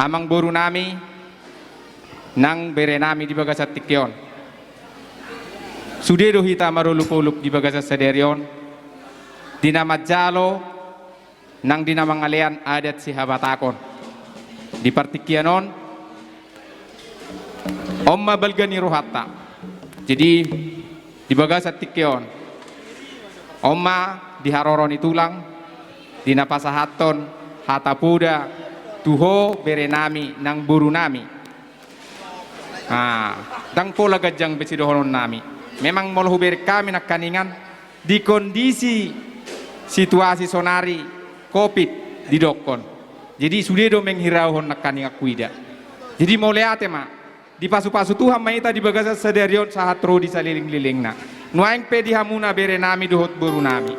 amang boru nami nang bere nami di bagasat tikyon sudedo hita marulupuluk di bagasat saderion dinamajalo nang dinamangalian adat si habatakon di partikyanon omma balgani ruhatta jadi di bagasat tikyon omma diharoroni tulang dinapasahaton hatapuda tuho bere nami nang buru nami dang pola gajang besidohonon nami memang molohu bere kami nak kaningan di kondisi situasi sonari covid di dokon jadi sudedo menghirauhon nak kaninga kuida jadi moleate ma di pasu-pasu Tuhan maita di bagasa sadarion sahatro di saliling-liling na nuaing pedi hamuna bere nami dohot buru nami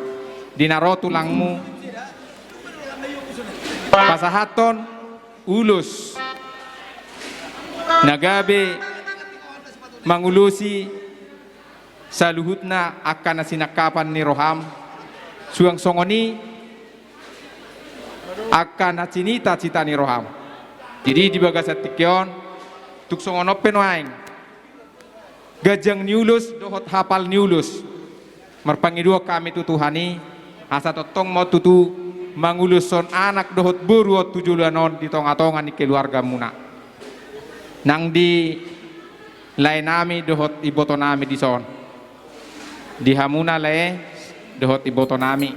dinaro tulangmu pasahaton ulus nagabe mangulusi saluhutna akan nasinakapan ni roham suang songoni akan nacinita cita ni roham jadi di bagasa tikyon tuk songono penoaing gajang niulus dohot hafal niulus merpangidua kami tutuhani asa totong mau tutu mangulus son anak dohot buru tujulanon di tonga-tonga ni keluarga muna nang di lain nami dohot iboto nami di son di hamuna le dohot iboto nami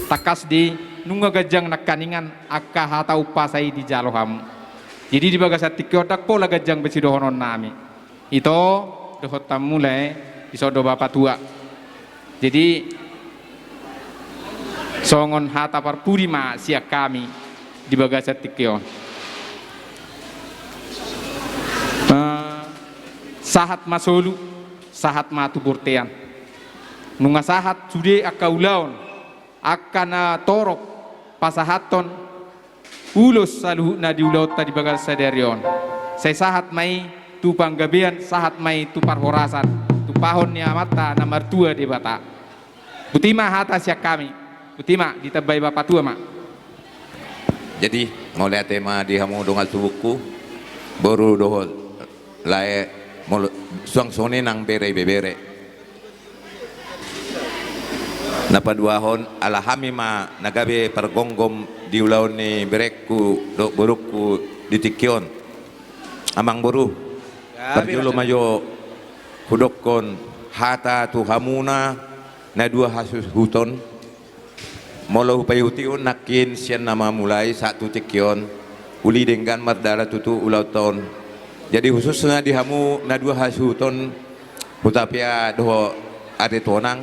takas di nunga gajang nakaningan akka hata upasai di jalo hamu jadi di bagasat tikyodak pola gajang besidohonon nami itu dohot tamu le iso do bapak tua jadi songon hata parpurima siak kami di bagasat tikyon sahat masolu sahat matu burtean nunga sahat sude akaulaon akana torok pasahaton ulus saluhu na diulaut tadi bagal sadarion saya sahat mai tu panggabean sahat mai tu parhorasan tu pahon ni amata nomor 2 di bata butima hata siak kami butima ditabai bapak tua mak jadi mau lihat tema di hamu dongal tubuhku baru dohol lae suang sone nang bere bebere napaduahon alahami ma nagabe pergonggom di ulaun ni berekku dok burukku di tikyon amang buru perjulu mayo hudokon hata tu hamuna na dua hasus huton molo payutiun nakin sian nama mulai satu tikyon uli dengan mardala tutu ulau ton jadi khususnya di hamu na dua hasus huton hutapia doho ade tonang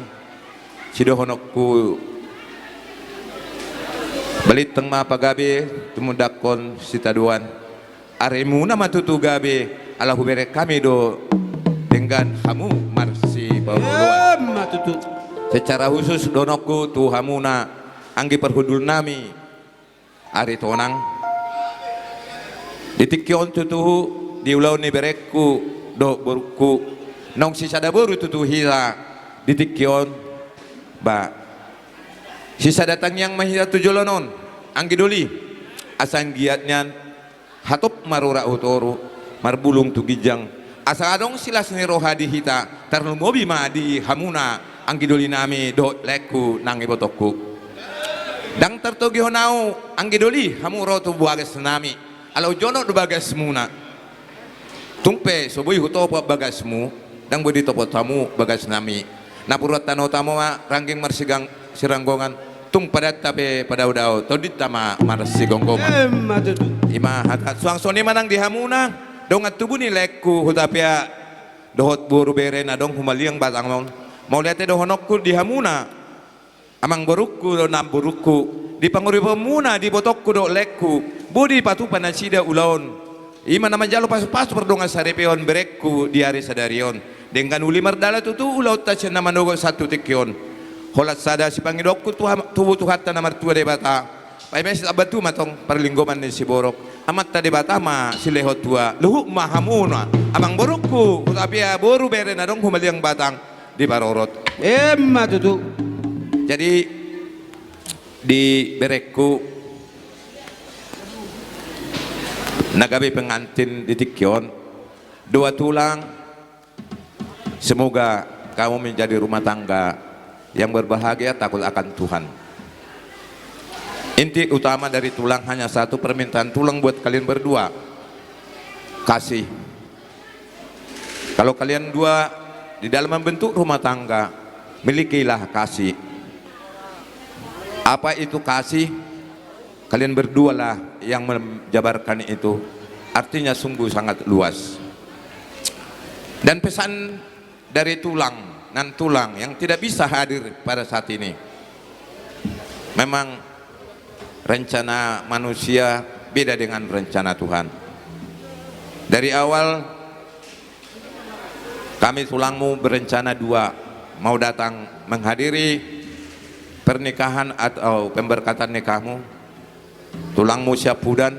sido honokku balit teng ma pagabe tumudakon sitaduan aremu nama tutu gabe ala hubere kami do dengan hamu marsi bawuluan secara khusus donokku tu hamuna anggi perhudul nami ari tonang ditikyon tutu di ulau ni berekku do burku nong sisada boru tutu hira ditikyon ba sisa datang yang mahira tujolonon anggi doli asan giatnyan hatop marura utoru marbulung tugijang asa adong silas ni rohadi hita tarnumobi ma di hamuna anggi doli nami do leku nang ibotokku dang tertogi honau anggi doli hamuro tu bagas nami alau jono do bagas muna tumpe sobui hutopo bagasmu dang bodi topo tamu bagas nami napurat tano tamu rangging marsigang siranggongan tung padat tape pada udao todit tama marsi gonggongan ima hatat suang soni manang di hamuna dongat tubuh ni lekku hutapia dohot buru bere na dong humaliang batang mau lihat dohonokku di hamuna amang borukku do nam borukku di panguri pemuna di botokku do lekku budi patu panasida ulaon ima nama jalo pasu-pasu perdonga sarepeon berekku di hari sadarion dengan uli mardala tutu ulaut tasya nama nogo satu tikyon holat sada si pangidokku tubuh tuhata nomor 2 debata pai mesis abatu matong perlinggoman ni si borok amat tadi bata ma si lehot tua luhu mahamuna amang borokku utapia boru bere na dong humaliang batang di parorot tutu jadi di berekku nagabi pengantin di Tikyon, 2 tulang. Semoga kamu menjadi rumah tangga yang berbahagia, takut akan Tuhan. Inti utama dari tulang hanya satu, permintaan tulang buat kalian berdua, kasih. Kalau kalian dua di dalam membentuk rumah tangga, milikilah kasih. Apa itu kasih? Kalian berdua lah yang menjabarkan itu. Artinya sungguh sangat luas. Dan pesan dari tulang, nan tulang yang tidak bisa hadir pada saat ini. Memang rencana manusia beda dengan rencana Tuhan. Dari awal kami tulangmu berencana 2, mau datang menghadiri pernikahan atau pemberkatan nikahmu. Tulangmu siap pudan,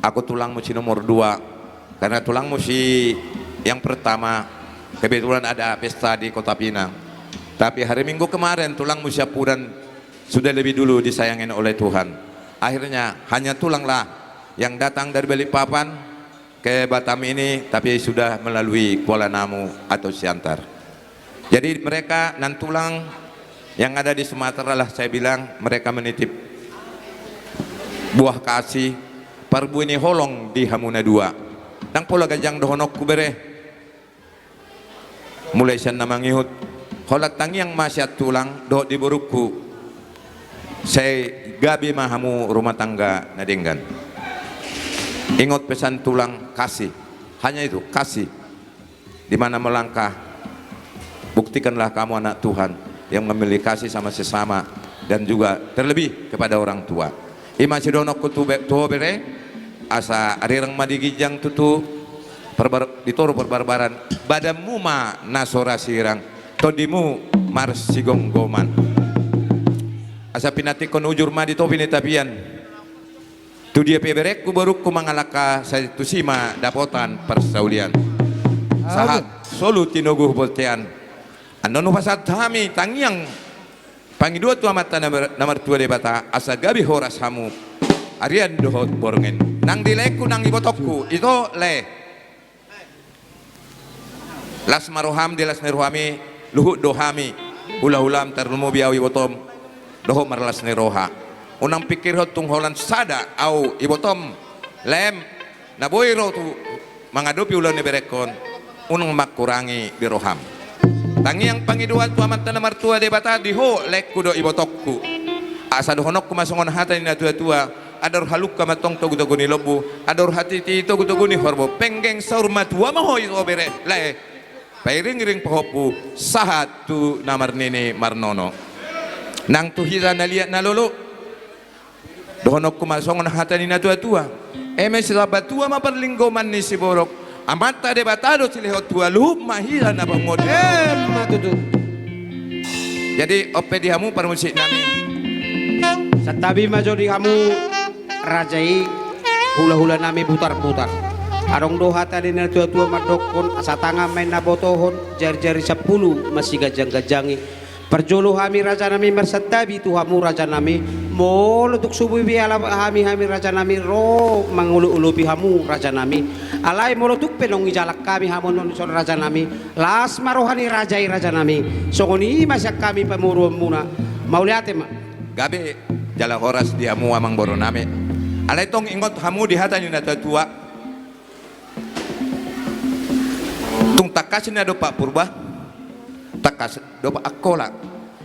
aku tulangmu si nomor 2, karena tulangmu si yang pertama kebetulan ada pesta di Kota Pinang, tapi hari Minggu kemarin tulangmu siap pudan sudah lebih dulu disayangin oleh Tuhan. Akhirnya hanya tulanglah yang datang dari Balikpapan ke Batam ini, tapi sudah melalui Kuala Namu atau Siantar. Jadi mereka nan tulang yang ada di Sumatera lah, saya bilang mereka menitip buah kasih parbu ini holong di Hamuna 2 nang pola gajang dohonok kubere mulai siya na mangihut holat tangyang masyat tulang do di buruku saya gabi mahamu rumah tangga na dinggan. Ingat pesan tulang, kasih, hanya itu, kasih. Di mana melangkah, buktikanlah kamu anak Tuhan yang memiliki kasih sama sesama dan juga terlebih kepada orang tua. Ima sidonok kutu tuho bere asa arirang madigijang tutu ditoro perbarbaran badamu ma nasora sirang todimu marsigonggoman asa pinatikon ujur ma dito pinitapian tu dia peberek ku baru ku mangalaka sa tusima dapotan persaulian sahat solu tinoguh boltean andonu pasat hami tangyang pangidua tu amata nomor 2 debata asa gabi horas hamu arian dohot borongen nang dileku nang ibotokku itu le las maroham di las nerohami luhut dohami hula-hulam terlumu biawi botom doho marlas neroha unang pikir hotung holan sada au ibotom lem naboiro tu mangadopi ulan neberekon unang makurangi di roham. Tangi yang pangiduan tu amat tanah martua debata diho lek kudo ibotokku asa dohonok kumasongon hata ni tua ador haluk kamatong to gudo guni lobu ador hati ti to gudo guni horbo penggeng saur matua mahoy obere le pairing ring pohopu sahat tu namar nene marnono nang tu hira naliat nalolo dohonok kumasongon hata ni tua eme sila tua maperlinggoman ni si borok amata debatado silihot tua luhub mahira na pangod Matutu. jadi ope dihamu permusik nami Sa tabi majori kamu rajai hula-hula nami putar-putar. Arong doha tadi na tua-tua madokon asa tanga main nabotohon jari-jari 10 masih gajang-gajangi. Perjolo hami raja nami bersatabi tu hamu raja nami mol untuk subuh biala hami raja nami ro mangulu-ulupi hamu raja nami alai molo tuk penong ijalak kami hamon non son raja nami las marohani rajai raja nami songoni masak kami pemuru muna mauliate ma gabe jala horas dihamu amang boroname alai tong ingot hamu di hatani na tua tung takasin na do Pak Purba takas dopa akola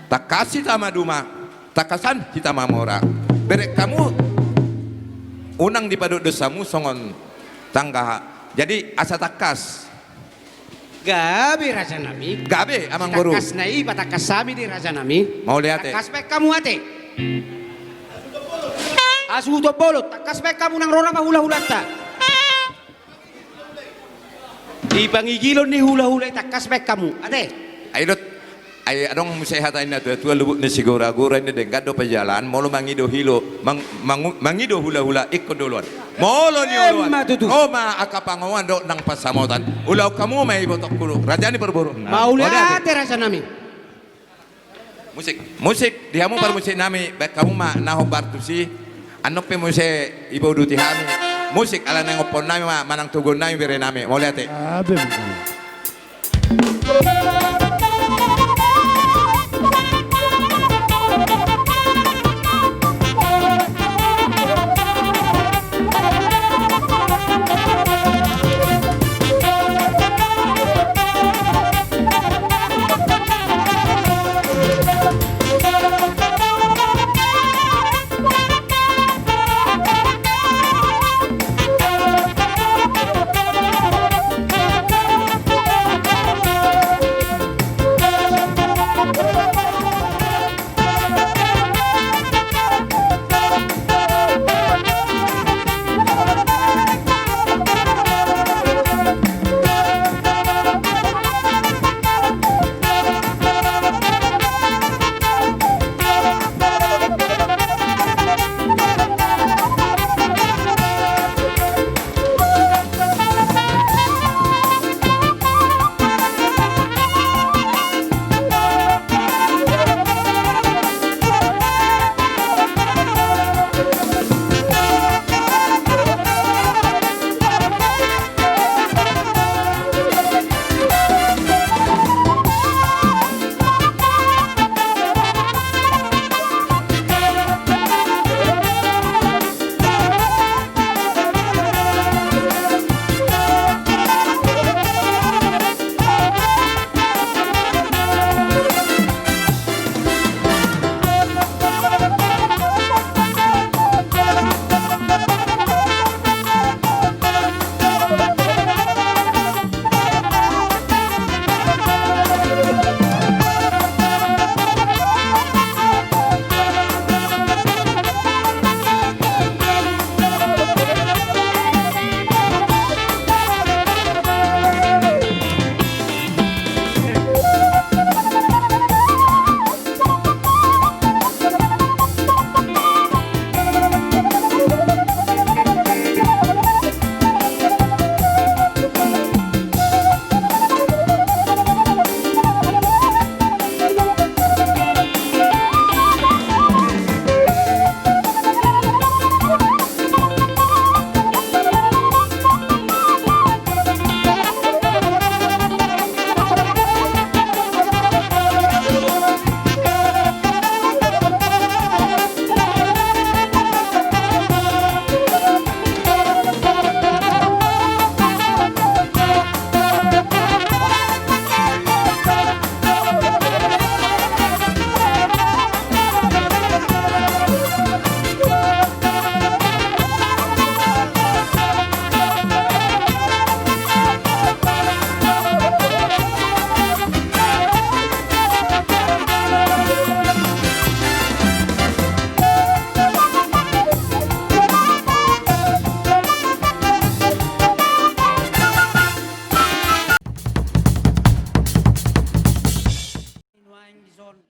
takasi sama duma takasan kita mamora berek kamu unang di paduk desamu songon tangga jadi asa takas gabe raja nami gabe amang boru takas nai patakas sami di raja nami mau lihat takas pek kamu ate asu to bolot takas pek kamu nang rona hula-hulata di pangigilon ni hula-hula takas pek kamu ate aidot ay adong musehatan na tua lubuk ni sigura-gura ni dengkat do pejalan molo mangido hilo mangido hula-hula ikut duluan molo ni uluan oh ma akapangawan do nang pasamotan ulau kamu may botok kulo rajani perburu mauliate raja nami musik dihamu par musik nami baik kamu ma naho bartusi anok pe musik ibu duti hami musik ala nang opon nami manang tugon nami bere nami mau lihat Abe bukan.